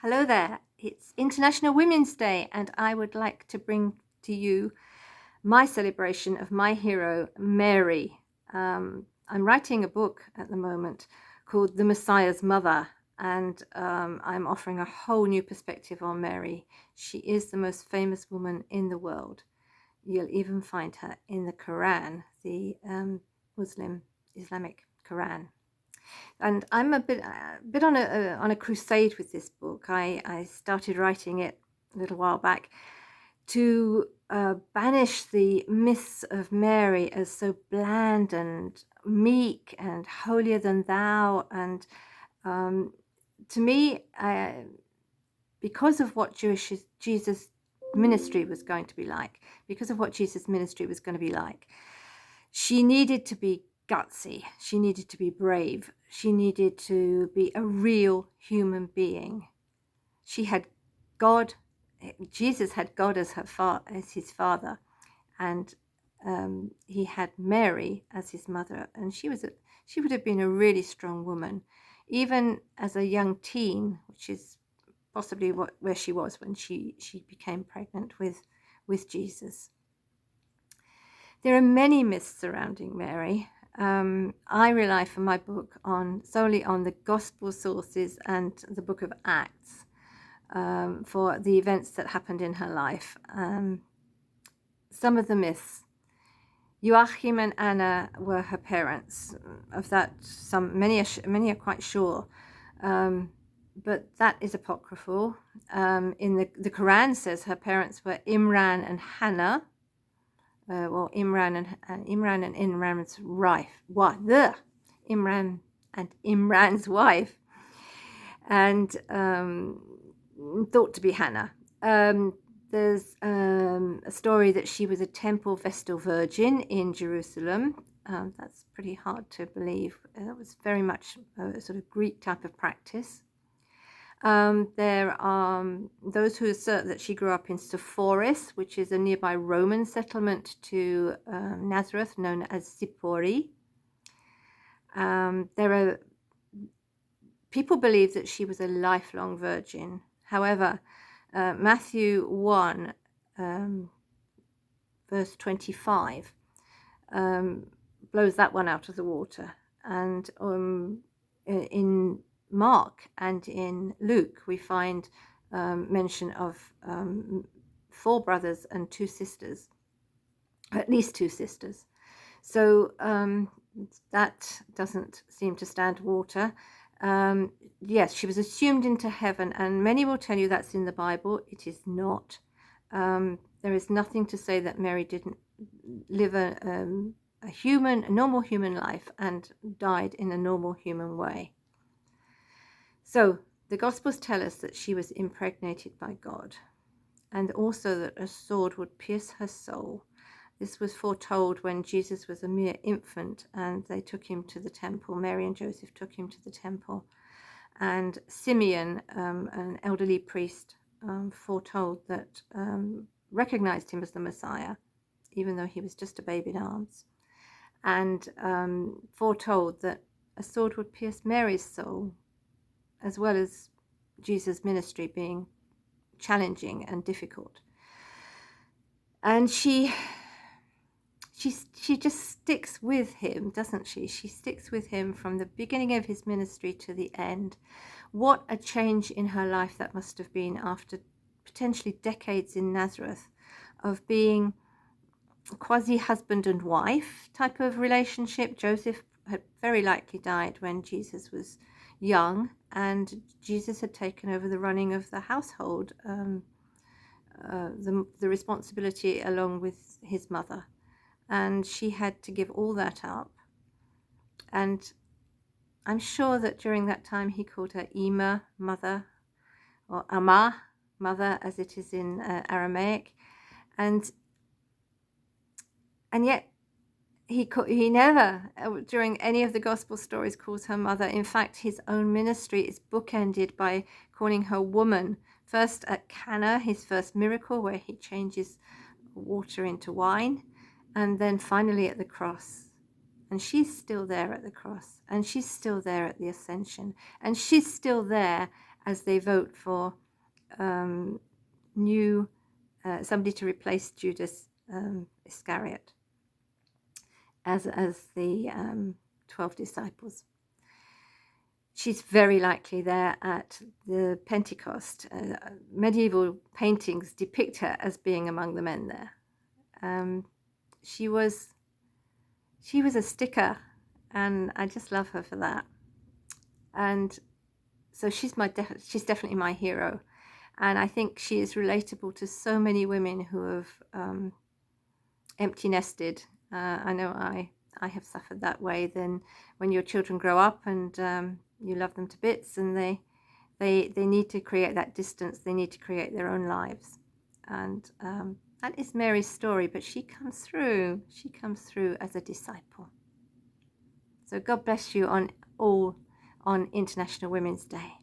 Hello there, it's International Women's Day, and I would like to bring to you my celebration of my hero, Mary. I'm writing a book at the moment called The Messiah's Mother, and I'm offering a whole new perspective on Mary. She is the most famous woman in the world. You'll even find her in the Quran, the Muslim Islamic Quran. And I'm a bit on a crusade with this book. I started writing it a little while back to banish the myths of Mary as so bland and meek and holier than thou. And to me, because of what Jesus' ministry was going to be like, she needed to be gutsy. She needed to be brave. She needed to be a real human being. She had God. Jesus had God as his father, and he had Mary as his mother. And she would have been a really strong woman, even as a young teen, which is possibly where she was when she became pregnant with Jesus. There are many myths surrounding Mary. I rely for my book solely on the gospel sources and the book of Acts for the events that happened in her life. Some of the myths. Joachim and Anna were her parents. Of that, many are quite sure, but that is apocryphal. In the Quran says her parents were Imran and Hannah. Imran and Imran's wife. Imran and Imran's wife, and thought to be Hannah. There's a story that she was a temple Vestal virgin in Jerusalem. That's pretty hard to believe. It was very much a sort of Greek type of practice. There are those who assert that she grew up in Sepphoris, which is a nearby Roman settlement to Nazareth, known as Zippori. People believe that she was a lifelong virgin. However, Matthew 1, verse 25, blows that one out of the water. And in Mark and in Luke, we find mention of 4 brothers and 2 sisters, at least 2 sisters. So that doesn't seem to stand water. Yes, she was assumed into heaven, and many will tell you that's in the Bible. It is not. There is nothing to say that Mary didn't live a normal human life and died in a normal human way. So the Gospels tell us that she was impregnated by God, and also that a sword would pierce her soul. This was foretold when Jesus was a mere infant and they took him to the temple. Mary and Joseph took him to the temple. And Simeon, an elderly priest, foretold that, recognized him as the Messiah, even though he was just a babe in arms, and foretold that a sword would pierce Mary's soul, as well as Jesus' ministry being challenging and difficult. And she just sticks with him, doesn't she? She sticks with him from the beginning of his ministry to the end. What a change in her life that must have been after potentially decades in Nazareth of being quasi-husband and wife type of relationship. Joseph had very likely died when Jesus was young, and Jesus had taken over the running of the household, the responsibility along with his mother. And she had to give all that up. And I'm sure that during that time he called her Ima, mother, or Ama, mother, as it is in Aramaic. And yet he never, during any of the gospel stories, calls her mother. In fact, his own ministry is bookended by calling her woman. First at Cana, his first miracle, where he changes water into wine. And then finally at the cross. And she's still there at the cross. And she's still there at the ascension. And she's still there as they vote for new somebody to replace Judas Iscariot as the 12 disciples. She's very likely there at the Pentecost. Medieval paintings depict her as being among the men there. She was a sticker, and I just love her for that. And so she's definitely my hero, and I think she is relatable to so many women who have empty nested. I know I have suffered that way. Then when your children grow up and you love them to bits, and they need to create that distance, they need to create their own lives, and that is Mary's story, but she comes through as a disciple. So God bless you on International Women's Day.